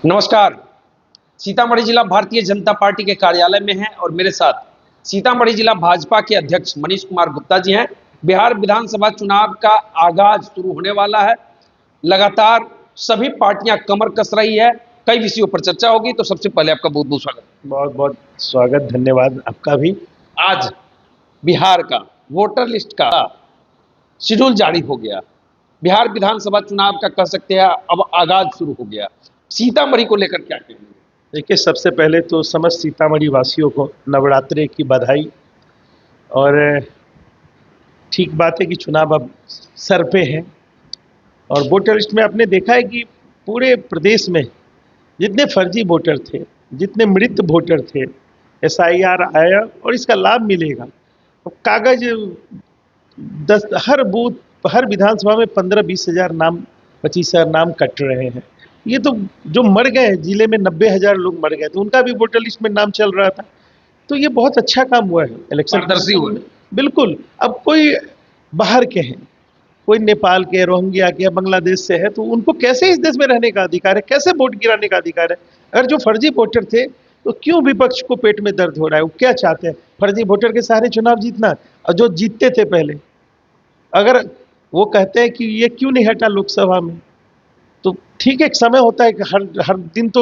नमस्कार। सीतामढ़ी जिला भारतीय जनता पार्टी के कार्यालय में है और मेरे साथ सीतामढ़ी जिला भाजपा के अध्यक्ष मनीष कुमार गुप्ता जी हैं। बिहार विधानसभा चुनाव का आगाज शुरू होने वाला है। लगातार सभी पार्टियां कमर कस रही है। कई विषयों पर चर्चा होगी। तो सबसे पहले आपका बहुत बहुत स्वागत। बहुत बहुत स्वागत, धन्यवाद आपका भी। आज बिहार का वोटर लिस्ट का शेड्यूल जारी हो गया। बिहार विधानसभा चुनाव का कह सकते हैं अब आगाज शुरू हो गया। सीतामढ़ी को लेकर क्या कहेंगे? देखिए, सबसे पहले तो समस्त सीतामढ़ी वासियों को नवरात्रे की बधाई। और ठीक बात है कि चुनाव अब सर पे है और वोटर लिस्ट में आपने देखा है कि पूरे प्रदेश में जितने फर्जी वोटर थे, जितने मृत वोटर थे, एसआईआर आया और इसका लाभ मिलेगा। तो कागज 10 हर बूथ, हर विधानसभा में 15-20 हज़ार नाम, 25 हज़ार नाम कट रहे हैं। ये तो जो मर गए, जिले में 90,000 लोग मर गए थे, उनका भी वोटर लिस्ट में नाम चल रहा था। तो ये बहुत अच्छा काम हुआ है, इलेक्शन पारदर्शी हुआ है। बिल्कुल। अब कोई बाहर के हैं, कोई नेपाल के, रोहिंग्या के या बांग्लादेश से है, तो उनको कैसे इस देश में रहने का अधिकार है, कैसे वोट गिराने का अधिकार है? अगर जो फर्जी वोटर थे, तो क्यों विपक्ष को पेट में दर्द हो रहा है? वो क्या चाहते हैं? फर्जी वोटर के सहारे चुनाव जीतना, और जो जीतते थे पहले, अगर वो कहते हैं कि ये क्यों नहीं हटा लोकसभा में, तो ठीक है, एक समय होता है कि हर दिन तो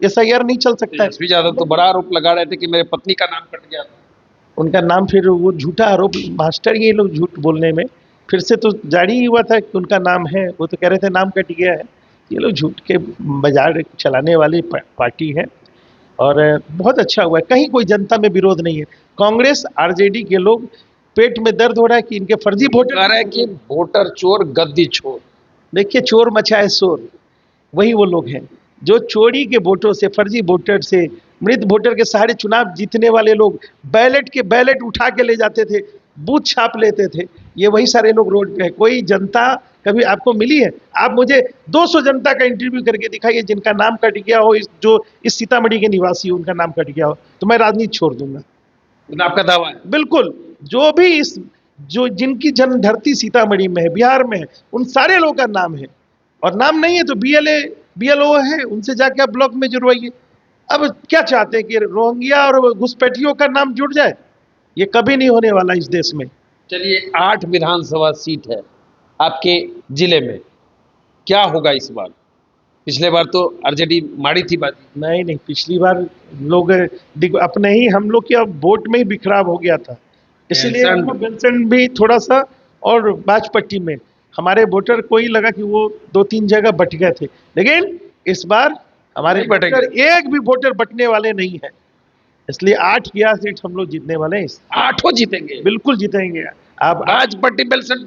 एसआईआर नहीं चल सकता है। एसपी यादव तो बड़ा आरोप लगा रहे थे कि मेरे पत्नी का नाम कट गया था। उनका नाम, फिर वो झूठा आरोप, मास्टर ये लोग झूठ बोलने में फिर से तो जारी ही हुआ था कि उनका नाम है। वो तो कह रहे थे नाम कट गया है। ये लोग झूठ के बाजार चलाने वाली पार्टी है। और बहुत अच्छा हुआ है, कहीं कोई जनता में विरोध नहीं है। कांग्रेस आरजेडी के लोग पेट में दर्द हो रहा है कि इनके फर्जी वोटर कह रहे हैं कि वोटर चोर गद्दी चोर। देखिए, चोर मचाए शोर, वही वो लोग हैं जो चोरी के वोटों से, फर्जी वोटर से, मृत वोटर के सहारे चुनाव जीतने वाले लोग बैलेट उठा के ले जाते थे, बूथ छाप लेते थे। ये वही सारे लोग रोड पे है। कोई जनता कभी आपको मिली है? आप मुझे 200 जनता का इंटरव्यू करके दिखाइए जिनका नाम कट गया हो, जो इस सीतामढ़ी के निवासी हो, उनका नाम कट गया हो, तो मैं राजनीति छोड़ दूंगा। आपका दावा है? बिल्कुल। जो भी इस जो जिनकी जन्म धरती सीतामढ़ी में है, बिहार में है, उन सारे लोगों का नाम है। और नाम नहीं है तो बीएलओ है, उनसे जाके आप ब्लॉक में जुड़वाइए। अब क्या चाहते हैं कि रोहिंग्या और घुसपैठियों का नाम जुड़ जाए? ये कभी नहीं होने वाला इस देश में। चलिए, 8 विधानसभा सीट है आपके जिले में, क्या होगा इस बार? पिछले बार तो आरजेडी मारी थी बाजी। नहीं, पिछली बार लोग अपने ही, हम लोग के अब वोट में ही बिखराव हो गया था, इसलिए बेलसंड भी थोड़ा सा, और बाजपट्टी में हमारे वोटर को ही लगा कि वो 2-3 जगह बट गए थे। लेकिन इस बार हमारे वोटर एक भी वोटर बटने वाले नहीं है, इसलिए 8 की सीट हम लोग जीतने वाले हैं। 8 जीतेंगे? बिल्कुल जीतेंगे। आप बाजपट्टी बेलसंड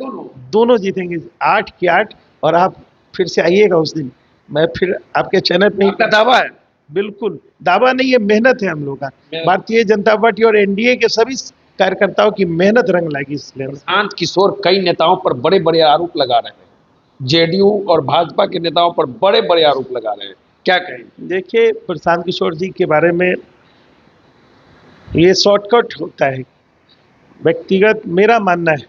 दोनों जीतेंगे, 8 की 8। और आप फिर से आइएगा उस दिन, मैं फिर आपके चैनल पे। आपका दावा है? बिल्कुल, दावा नहीं है, मेहनत है हम लोग का। भारतीय जनता पार्टी और एनडीए के सभी कार्यकर्ताओं की मेहनत रंग लाएगी। इसलिए प्रशांत किशोर कई नेताओं पर बड़े बड़े आरोप लगा रहे हैं, जेडीयू और भाजपा के नेताओं पर बड़े बड़े आरोप लगा रहे हैं, क्या कहें? देखिए, प्रशांत किशोर जी के बारे में ये शॉर्टकट होता है। व्यक्तिगत मेरा मानना है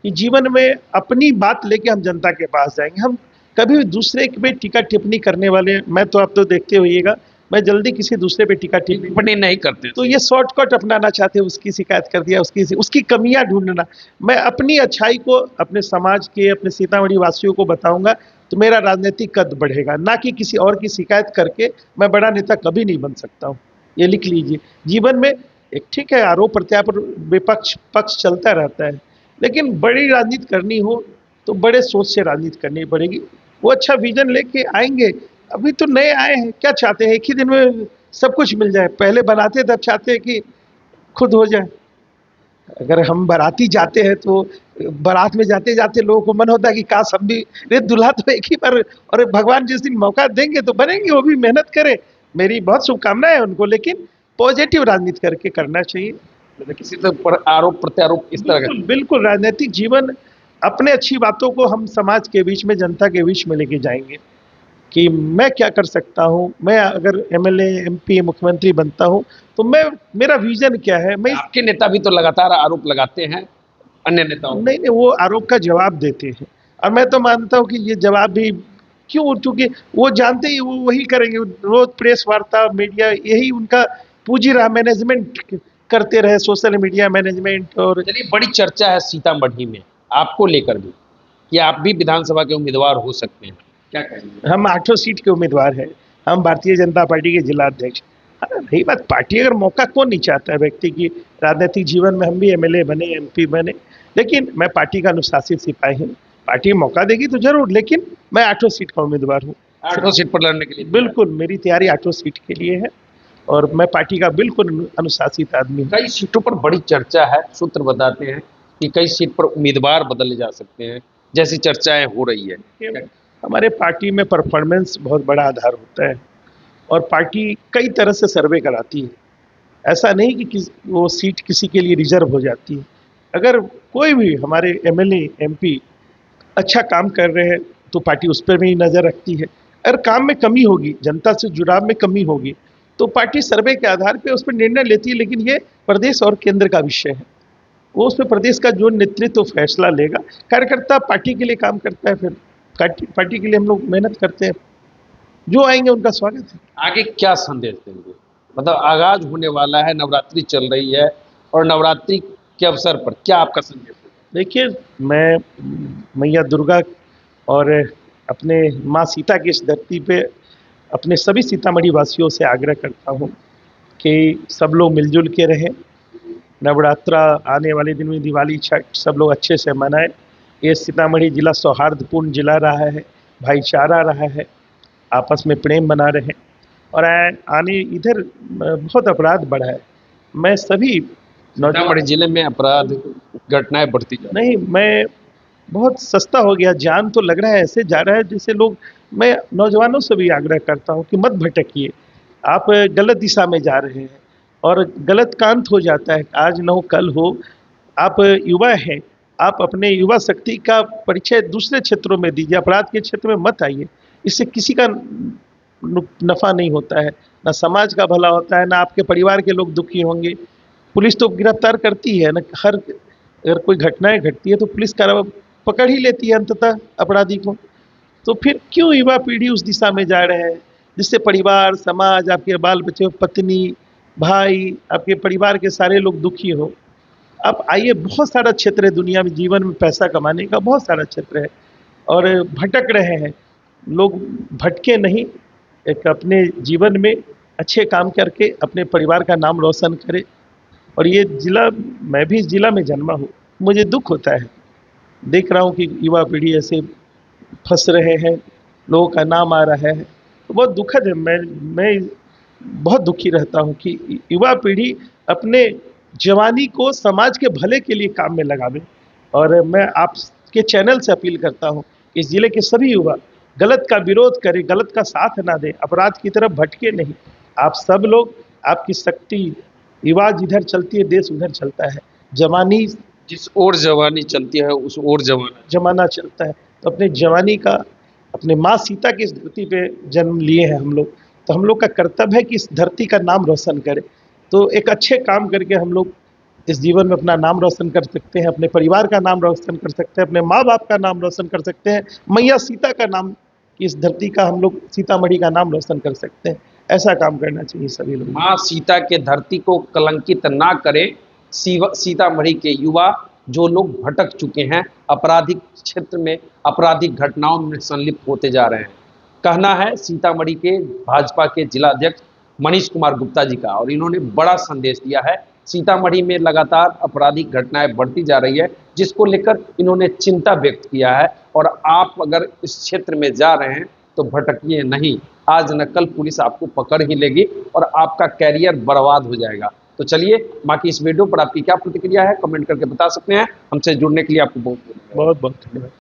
कि जीवन में अपनी बात लेके हम जनता के पास जाएंगे। हम कभी दूसरे पे टीका टिप्पणी करने वाले, मैं तो आप तो देखते होइएगा, मैं जल्दी किसी दूसरे पे टीका टिप्पणी नहीं करते। तो ये शॉर्टकट अपनाना चाहते हैं, उसकी शिकायत कर दिया, उसकी कमियां ढूंढना। मैं अपनी अच्छाई को अपने समाज के, अपने सीतामढ़ी वासियों को बताऊंगा, तो मेरा राजनीतिक कद बढ़ेगा, ना कि किसी और की शिकायत करके मैं बड़ा नेता कभी नहीं बन सकता हूँ। ये लिख लीजिए। जीवन में एक ठीक है, आरोप प्रत्यारोप, विपक्ष पक्ष चलता रहता है, लेकिन बड़ी राजनीति करनी हो तो बड़े सोच से राजनीति करनी पड़ेगी। वो अच्छा विजन लेके आएंगे। अभी तो नए आए हैं, क्या चाहते हैं? एक ही दिन में सब कुछ मिल जाए। पहले बनाते तब चाहते हैं कि खुद हो जाए। अगर हम बाराती जाते हैं तो बारात में जाते जाते लोगों को मन होता है कि काश हम भी, रे दुल्हा तो एक ही बार, और भगवान जिस दिन मौका देंगे तो बनेंगे, वो भी मेहनत करें। मेरी बहुत शुभकामनाएं है उनको, लेकिन पॉजिटिव राजनीति करके करना चाहिए। किसी पर आरोप प्रत्यारोप इस तरह का बिल्कुल राजनीतिक जीवन, अपने अच्छी बातों को हम समाज के बीच में, जनता के बीच में लेके जाएंगे कि मैं क्या कर सकता हूँ। मैं अगर एमएलए, एमपी, मुख्यमंत्री बनता हूँ तो मेरा विजन क्या है। मैं आपके नेता भी तो लगातार आरोप लगाते हैं अन्य नेताओं। नहीं, वो आरोप का जवाब देते हैं, और मैं तो मानता हूँ कि ये जवाब भी क्यों? क्योंकि वो जानते ही वो वही करेंगे, रोज प्रेस वार्ता, मीडिया, यही उनका पूंजी रहा, मैनेजमेंट करते रहे, सोशल मीडिया मैनेजमेंट। और चलिए, बड़ी चर्चा है सीतामढ़ी में आपको लेकर भी कि आप भी विधानसभा के उम्मीदवार हो सकते हैं, क्या कहेंगे? हम 8 सीट के उम्मीदवार हैं, हम भारतीय जनता पार्टी के जिला अध्यक्ष। रही बात पार्टी, अगर मौका कौन नहीं चाहता है व्यक्ति की राजनीतिक जीवन में, हम भी एमएलए बने, एमपी बने, लेकिन मैं पार्टी का अनुशासित सिपाही हूँ। पार्टी मौका देगी तो जरूर, लेकिन मैं 8 सीट का उम्मीदवार हूँ। 8 सीट पर लड़ने के लिए बिल्कुल मेरी तैयारी 8 सीट के लिए है और मैं पार्टी का बिल्कुल अनुशासित आदमी हूँ। कई सीटों पर बड़ी चर्चा है, सूत्र बताते हैं कि कई सीट पर उम्मीदवार बदले जा सकते हैं, जैसी चर्चाएं हो रही है। हमारे पार्टी में परफॉर्मेंस बहुत बड़ा आधार होता है और पार्टी कई तरह से सर्वे कराती है। ऐसा नहीं कि वो सीट किसी के लिए रिजर्व हो जाती है। अगर कोई भी हमारे एमएलए एमपी अच्छा काम कर रहे हैं तो पार्टी उस पर भी नज़र रखती है। अगर काम में कमी होगी, जनता से जुड़ाव में कमी होगी, तो पार्टी सर्वे के आधार पर उस पर निर्णय लेती है। लेकिन ये प्रदेश और केंद्र का विषय है, वो उस पर प्रदेश का जो नेतृत्व फैसला लेगा। कार्यकर्ता पार्टी के लिए काम करता है, फिर पार्टी के लिए हम लोग मेहनत करते हैं, जो आएंगे उनका स्वागत है। आगे क्या संदेश देंगे? मतलब आगाज होने वाला है, नवरात्रि चल रही है और नवरात्रि के अवसर पर क्या आपका संदेश है? देखिए, मैं मैया दुर्गा और अपने माँ सीता की इस धरती पे अपने सभी सीतामढ़ी वासियों से आग्रह करता हूँ कि सब लोग मिलजुल के रहें। नवरात्रा आने वाले दिन में, दिवाली, छठ, सब लोग अच्छे से मनाएं। ये सीतामढ़ी जिला सौहार्दपूर्ण जिला रहा है, भाईचारा रहा है, आपस में प्रेम बना रहे। और आने इधर बहुत अपराध बढ़ा है। मैं सभी सीतामढ़ी जिले में अपराध घटनाएं बढ़ती जा रही नहीं, मैं बहुत सस्ता हो गया, जान तो लग रहा है ऐसे जा रहा है जैसे लोग। मैं नौजवानों से भी आग्रह करता हूँ कि मत भटकिए, आप गलत दिशा में जा रहे हैं और गलत कांत हो जाता है, आज न हो कल हो। आप युवा हैं, आप अपने युवा शक्ति का परिचय दूसरे क्षेत्रों में दीजिए, अपराध के क्षेत्र में मत आइए। इससे किसी का नफा नहीं होता है, ना समाज का भला होता है, ना आपके परिवार के लोग दुखी होंगे। पुलिस तो गिरफ्तार करती है ना, हर अगर कोई घटनाएं घटती है तो पुलिस पकड़ ही लेती है अंततः अपराधी को। तो फिर क्यों युवा पीढ़ी उस दिशा में जा रहे हैं जिससे परिवार, समाज, आपके बाल बच्चे, पत्नी, भाई, आपके परिवार के सारे लोग दुखी हो। आप आइए, बहुत सारा क्षेत्र है दुनिया में, जीवन में पैसा कमाने का बहुत सारा क्षेत्र है और भटक रहे हैं लोग। भटके नहीं, एक अपने जीवन में अच्छे काम करके अपने परिवार का नाम रोशन करें। और ये जिला, मैं भी इस जिला में जन्मा हूँ, मुझे दुख होता है, देख रहा हूँ कि युवा पीढ़ी ऐसे फंस रहे हैं, लोगों का नाम आ रहा है, तो बहुत दुखद है। मैं बहुत दुखी रहता हूँ कि युवा पीढ़ी अपने जवानी को समाज के भले के लिए काम में लगावे। और मैं आपके चैनल से अपील करता हूँ, इस जिले के सभी युवा गलत का विरोध करें, गलत का साथ ना दें, अपराध की तरफ भटके नहीं। आप सब लोग, आपकी शक्ति, युवा जिधर चलती है देश उधर चलता है, जवानी जिस ओर जवानी चलती है उस ओर जमाना चलता है। तो अपने जवानी का, अपने माँ सीता की इस धरती पे जन्म लिए हैं हम लोग, तो हम लोग का कर्तव्य है कि इस धरती का नाम रोशन करें। तो एक अच्छे काम करके हम लोग इस जीवन में अपना नाम रोशन कर सकते हैं, अपने परिवार का नाम रोशन कर सकते हैं, अपने माँ बाप का नाम रोशन कर सकते हैं, मैया सीता का नाम, इस धरती का हम लोग सीतामढ़ी का नाम रोशन कर सकते हैं। ऐसा काम करना चाहिए सभी लोग। माँ सीता के धरती को कलंकित ना करें सीतामढ़ी के युवा, जो लोग भटक चुके हैं, आपराधिक क्षेत्र में, आपराधिक घटनाओं में संलिप्त होते जा रहे हैं। कहना है सीतामढ़ी के भाजपा के जिला अध्यक्ष मनीष कुमार गुप्ता जी का, और इन्होंने बड़ा संदेश दिया है। सीतामढ़ी में लगातार आपराधिक घटनाएं बढ़ती जा रही है, जिसको लेकर इन्होंने चिंता व्यक्त किया है। और आप अगर इस क्षेत्र में जा रहे हैं तो भटकिए नहीं, आज न कल पुलिस आपको पकड़ ही लेगी और आपका कैरियर बर्बाद हो जाएगा। तो चलिए, बाकी इस वीडियो पर आपकी क्या प्रतिक्रिया है कमेंट करके बता सकते हैं। हमसे जुड़ने के लिए आपको बहुत बहुत धन्यवाद।